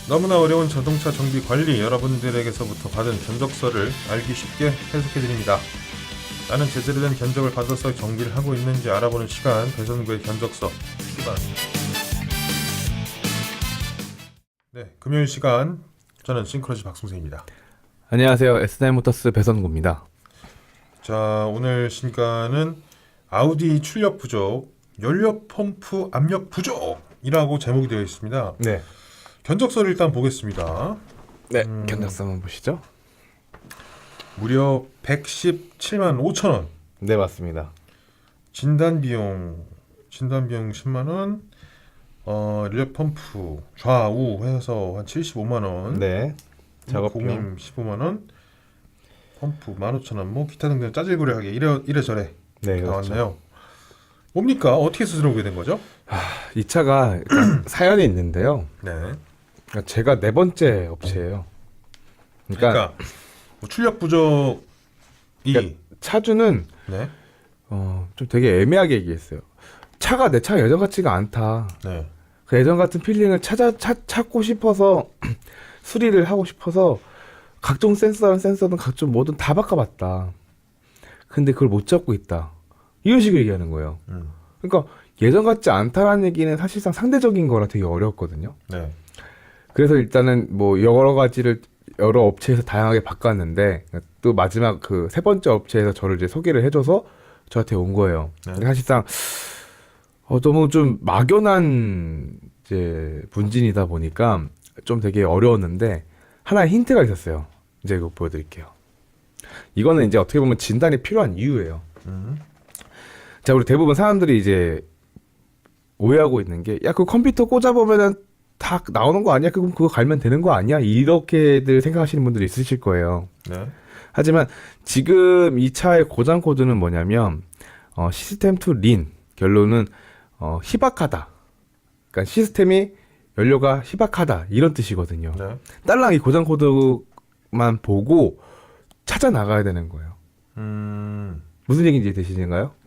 너무나 어려운 자동차 정비 관리 여러분들에게서부터 받은 견적서를 알기 쉽게 해석해드립니다. 나는 제대로 된 견적을 받아서 정비를 하고 있는지 알아보는 시간, 배선구의 견적서 출발. 네, 금요일 시간 저는 싱크로지 박승세입니다. 안녕하세요. SN모터스 배선구입니다. 자, 오늘 시간은 아우디 출력 부족, 연료 펌프 압력 부족이라고 제목이 되어 있습니다. 네. 견적서를 일단 보겠습니다. 네. 견적서 한번 보시죠. 무려 117만 5천 원. 네, 맞습니다. 진단비용 10만 원. 연료 펌프 좌우 해서 한 75만 원. 네. 작업비용 공임 15만 원. 펌프 15,000원. 뭐 기타 등등 짜질구려하게 이래저래 네, 나왔네요. 그렇죠. 뭡니까? 어떻게 수술을 오게 된 거죠? 이 차가 일단 사연이 있는데요. 네. 그러니까 제가 네 번째 업체예요. 그러니까 뭐 출력 부족이 그러니까 차주는 네. 좀 되게 애매하게 얘기했어요. 차가 내 차가 예전 같지가 않다. 네. 그 예전 같은 필링을 찾고 싶어서 수리를 하고 싶어서 각종 센서든 각종 뭐든 다 바꿔봤다. 근데 그걸 못 잡고 있다. 이런 식으로 얘기하는 거예요. 그러니까 예전 같지 않다라는 얘기는 사실상 상대적인 거라 되게 어렵거든요. 네. 그래서 일단은 뭐 여러 가지를 여러 업체에서 다양하게 바꿨는데 또 마지막 그 세 번째 업체에서 저를 이제 소개를 해줘서 저한테 온 거예요. 네. 사실상 너무 좀 막연한 이제 분진이다 보니까 좀 되게 어려웠는데 하나의 힌트가 있었어요. 이제 이거 보여드릴게요. 이거는 이제 어떻게 보면 진단이 필요한 이유예요. 자, 우리 대부분 사람들이 이제 오해하고 있는 게, 야, 그 컴퓨터 꽂아보면은 다 나오는 거 아니야? 그럼 그거 갈면 되는 거 아니야? 이렇게들 생각하시는 분들이 있으실 거예요. 네. 하지만 지금 이 차의 고장 코드는 뭐냐면, 시스템 투 린, 결론은, 희박하다. 그러니까 시스템이 연료가 희박하다. 이런 뜻이거든요. 네. 딸랑 이 고장 코드만 보고 찾아 나가야 되는 거예요. 무슨 얘기인지 되시는가요?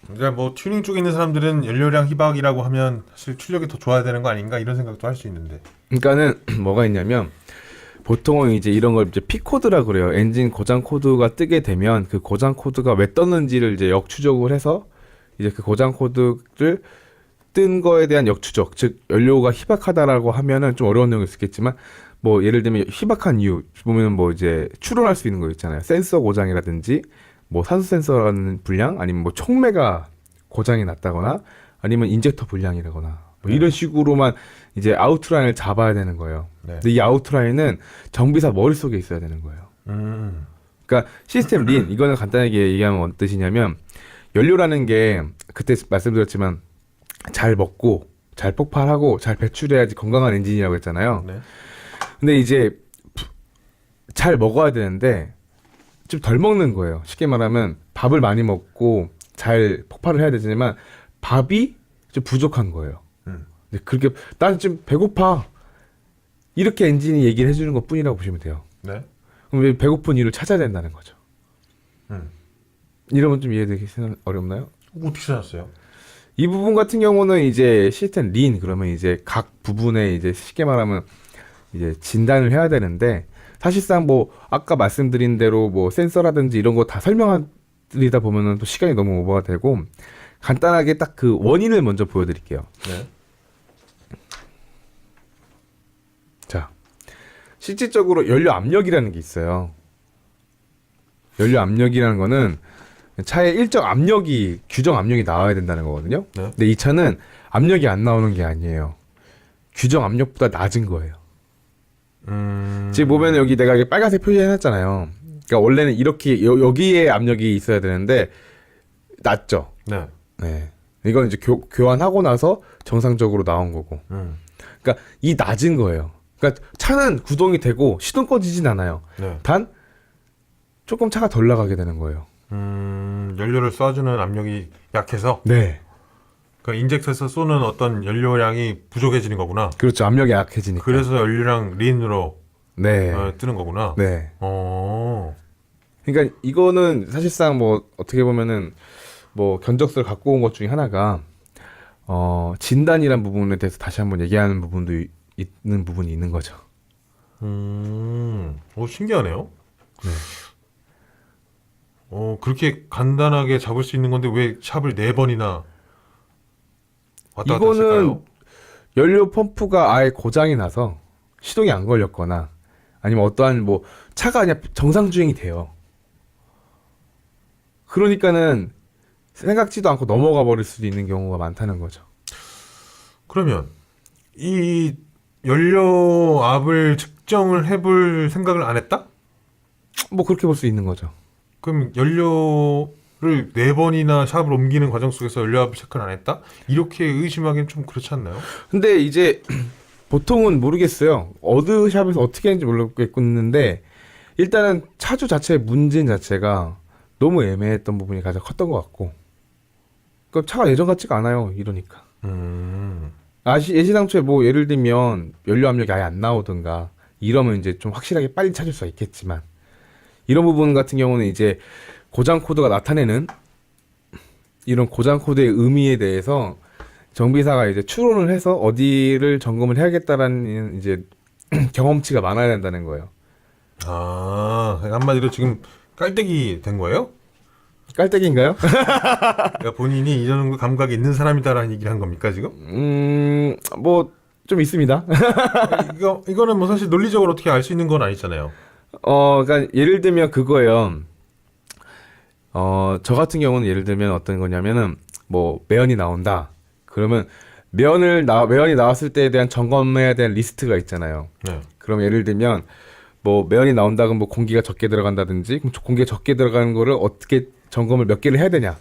그러니까 뭐 튜닝 쪽에 있는 사람들은 연료량 희박이라고 하면 사실 출력이 더 좋아야 되는 거 아닌가 이런 생각도 할 수 있는데. 그러니까는 뭐가 있냐면 보통은 이제 이런 걸 이제 P 코드라 그래요. 엔진 고장 코드가 뜨게 되면 그 고장 코드가 왜 떴는지를 이제 역추적을 해서 이제 그 고장 코드를 뜬 거에 대한 역추적, 즉 연료가 희박하다라고 하면은 좀 어려운 내용일 수 있겠지만 뭐 예를 들면 희박한 이유 보면은 뭐 이제 추론할 수 있는 거 있잖아요. 센서 고장이라든지 뭐 산소 센서라는 불량 아니면 뭐 촉매가 고장이 났다거나 아니면 인젝터 불량이라거나 뭐 이런 식으로만 이제 아웃라인을 잡아야 되는 거예요. 네. 근데 이 아웃라인은 정비사 머릿속에 있어야 되는 거예요. 그러니까 시스템 린 이거는 간단하게 얘기하면 어떤 뜻이냐면 연료라는 게 그때 말씀드렸지만 잘 먹고 잘 폭발하고 잘 배출해야지 건강한 엔진이라고 했잖아요. 네. 근데 이제 잘 먹어야 되는데 좀 덜 먹는 거예요. 쉽게 말하면 밥을 많이 먹고 잘 폭발을 해야 되지만 밥이 좀 부족한 거예요. 근데 그렇게 난 지금 배고파 이렇게 엔진이 얘기를 해주는 것 뿐이라고 보시면 돼요. 네. 그럼 배고픈 이유를 찾아야 된다는 거죠. 이러면 좀 이해되기 어렵나요? 어떻게 찾았어요? 이 부분 같은 경우는 이제 시스템 린 그러면 이제 각 부분에 이제 쉽게 말하면 이제 진단을 해야 되는데 사실상 뭐 아까 말씀드린 대로 뭐 센서라든지 이런 거 다 설명드리다 보면은 또 시간이 너무 오버가 되고 간단하게 딱 그 원인을 먼저 보여드릴게요. 네. 자, 실질적으로 연료 압력이라는 게 있어요. 연료 압력이라는 거는 차에 일정 압력이 규정 압력이 나와야 된다는 거거든요. 네. 근데 이 차는 압력이 안 나오는 게 아니에요. 규정 압력보다 낮은 거예요. 지금 보면 여기 내가 빨간색 표시해놨잖아요. 그러니까 원래는 이렇게 여기에 압력이 있어야 되는데 낮죠. 네. 네. 이건 이제 교환하고 나서 정상적으로 나온 거고. 그러니까 이 낮은 거예요. 그러니까 차는 구동이 되고 시동 꺼지진 않아요. 네. 단 조금 차가 덜 나가게 되는 거예요. 연료를 쏴주는 압력이 약해서 네. 그 인젝터에서 쏘는 어떤 연료량이 부족해지는 거구나. 그렇죠. 압력이 약해지니까. 그래서 연료량 린으로 네. 뜨는 거구나. 네. 어. 그러니까 이거는 사실상 뭐 어떻게 보면은 뭐 견적서를 갖고 온 것 중에 하나가 진단이란 부분에 대해서 다시 한번 얘기하는 부분도 있는 부분이 있는 거죠. 신기하네요. 네. 그렇게 간단하게 잡을 수 있는 건데 왜 샵을 4번이나 왔다 갔다 이거는 했을까요? 연료 펌프가 아예 고장이 나서 시동이 안 걸렸거나 아니면 어떠한 뭐 차가 그냥 정상 주행이 돼요. 그러니까는 생각지도 않고 넘어가 버릴 수도 있는 경우가 많다는 거죠. 그러면 이 연료압을 측정을 해볼 생각을 안 했다? 뭐 그렇게 볼 수 있는 거죠. 그럼 연료를 4번이나 샵을 옮기는 과정 속에서 연료압을 체크를 안 했다? 이렇게 의심하기는 좀 그렇지 않나요? 근데 이제 보통은 모르겠어요. 어느 샵에서 어떻게 했는지 모르겠는데 일단은 차주 자체의 문진 자체가 너무 애매했던 부분이 가장 컸던 것 같고 그 차가 예전 같지가 않아요. 이러니까. 예시당초에 뭐 예를 들면 연료 압력이 아예 안 나오든가 이러면 이제 좀 확실하게 빨리 찾을 수가 있겠지만 이런 부분 같은 경우는 이제 고장 코드가 나타내는 이런 고장 코드의 의미에 대해서 정비사가 이제 추론을 해서 어디를 점검을 해야겠다라는 이제 경험치가 많아야 된다는 거예요. 한마디로 지금 깔때기 된 거예요? 깔때기인가요? 그러니까 본인이 이 정도 감각이 있는 사람이다라는 얘기를 한 겁니까 지금? 뭐 좀 있습니다. 이거는 뭐 사실 논리적으로 어떻게 알 수 있는 건 아니잖아요. 그러니까 예를 들면 그거예요. 저 같은 경우는 예를 들면 어떤 거냐면은 뭐 매연이 나온다. 그러면 매연이 나왔을 때에 대한 점검해야 될 리스트가 있잖아요. 네. 그럼 예를 들면 뭐 매연이 나온다 그러면 뭐 공기가 적게 들어간다든지 그럼 공기가 적게 들어가는 거를 어떻게 점검을 몇 개를 해야 되냐.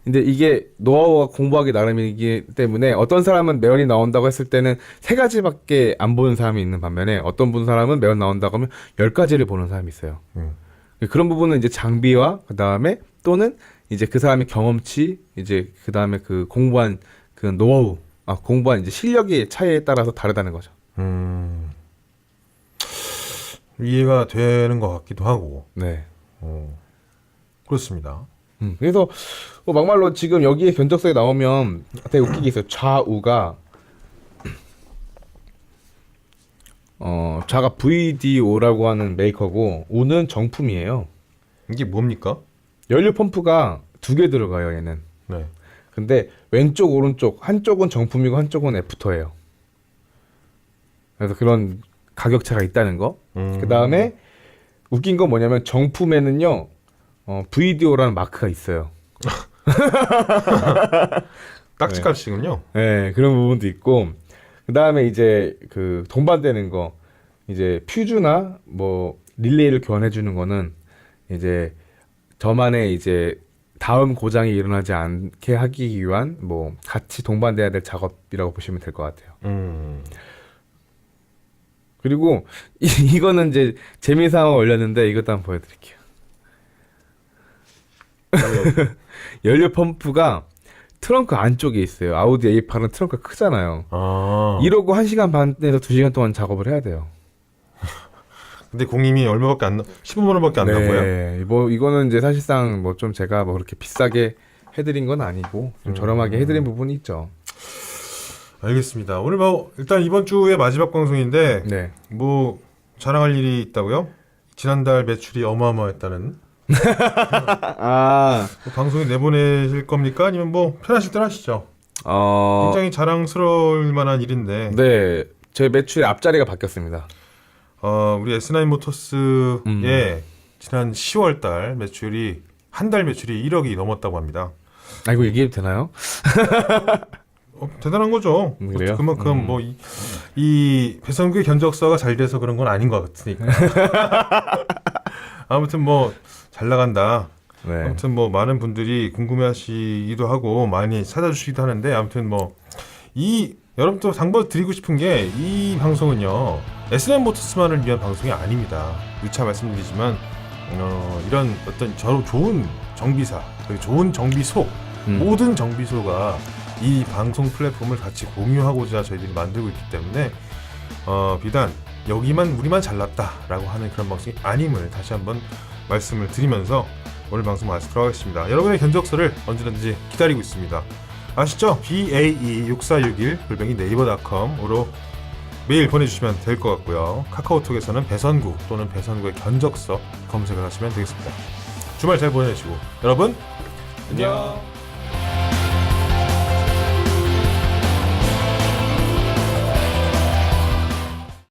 근데 이게 노하우가 공부하기 나름이기 때문에 어떤 사람은 매연이 나온다고 했을 때는 3가지밖에 안 보는 사람이 있는 반면에 어떤 사람은 매연 나온다고 하면 10가지를 보는 사람이 있어요. 그런 부분은 이제 장비와 그 다음에 또는 이제 그 사람의 경험치, 이제 그 다음에 그 공부한 그 노하우, 공부한 이제 실력의 차이에 따라서 다르다는 거죠. 이해가 되는 것 같기도 하고. 네. 그렇습니다. 그래서 뭐 막말로 지금 여기에 견적서에 나오면 되게 웃기게 있어요. 좌우가 좌가 VDO라고 하는 메이커고 우는 정품이에요. 이게 뭡니까? 연료 펌프가 2개 들어가요, 얘는. 네. 근데 왼쪽 오른쪽 한쪽은 정품이고 한쪽은 애프터예요. 그래서 그런 가격 차가 있다는 거. 그 다음에 웃긴 건 뭐냐면 정품에는요 VDO라는 마크가 있어요. 딱지값이군요. 네, 그런 부분도 있고 그 다음에 이제 그 동반되는 거 이제 퓨즈나 뭐 릴레이를 교환해 주는 거는 이제 저만의 이제 다음 고장이 일어나지 않게 하기 위한 뭐 같이 동반돼야 될 작업이라고 보시면 될 것 같아요. 그리고 이거는 이제 재미삼아 올렸는데 이것도 한번 보여드릴게요. 연료 펌프가 트렁크 안쪽에 있어요. 아우디 A8은 트렁크가 크잖아요. 이러고 1시간 반에서 2시간 동안 작업을 해야 돼요. 근데 공임이 얼마밖에 15만 원밖에 안 나온 거예요? 네, 뭐 이거는 이제 사실상 뭐 좀 제가 뭐 그렇게 비싸게 해드린 건 아니고 좀 저렴하게 해드린 부분이 있죠. 알겠습니다. 오늘 뭐 일단 이번 주의 마지막 방송인데 네. 뭐 자랑할 일이 있다고요? 지난달 매출이 어마어마했다는. 방송에 내보내실 겁니까? 아니면 뭐 편하실 대로 하시죠. 굉장히 자랑스러울 만한 일인데. 네, 제 매출의 앞자리가 바뀌었습니다. 우리 S9 모터스의 지난 10월달 매출이 한 달 매출이 1억이 넘었다고 합니다. 이거 얘기해도 되나요? 대단한 거죠. 그래요? 그만큼 뭐 이 배선구의 견적서가 잘 돼서 그런 건 아닌 것 같으니까. 아무튼 뭐 잘 나간다. 네. 아무튼 뭐 많은 분들이 궁금해하시기도 하고 많이 찾아주시기도 하는데 아무튼 뭐 여러분도 당부 드리고 싶은 게 이 방송은요 S9 모터스만을 위한 방송이 아닙니다. 누차 말씀드리지만 이런 어떤 좋은 정비사 그리고 좋은 정비소 모든 정비소가 이 방송 플랫폼을 같이 공유하고자 저희들이 만들고 있기 때문에 비단 우리만 잘났다라고 하는 그런 방송이 아님을 다시 한번 말씀을 드리면서 오늘 방송 마치도록 하겠습니다. 여러분의 견적서를 언제든지 기다리고 있습니다. 아시죠? BAE6461 네이버.com으로 메일 보내주시면 될 것 같고요. 카카오톡에서는 배선구 또는 배선구의 견적서 검색을 하시면 되겠습니다. 주말 잘 보내시고 여러분 안녕.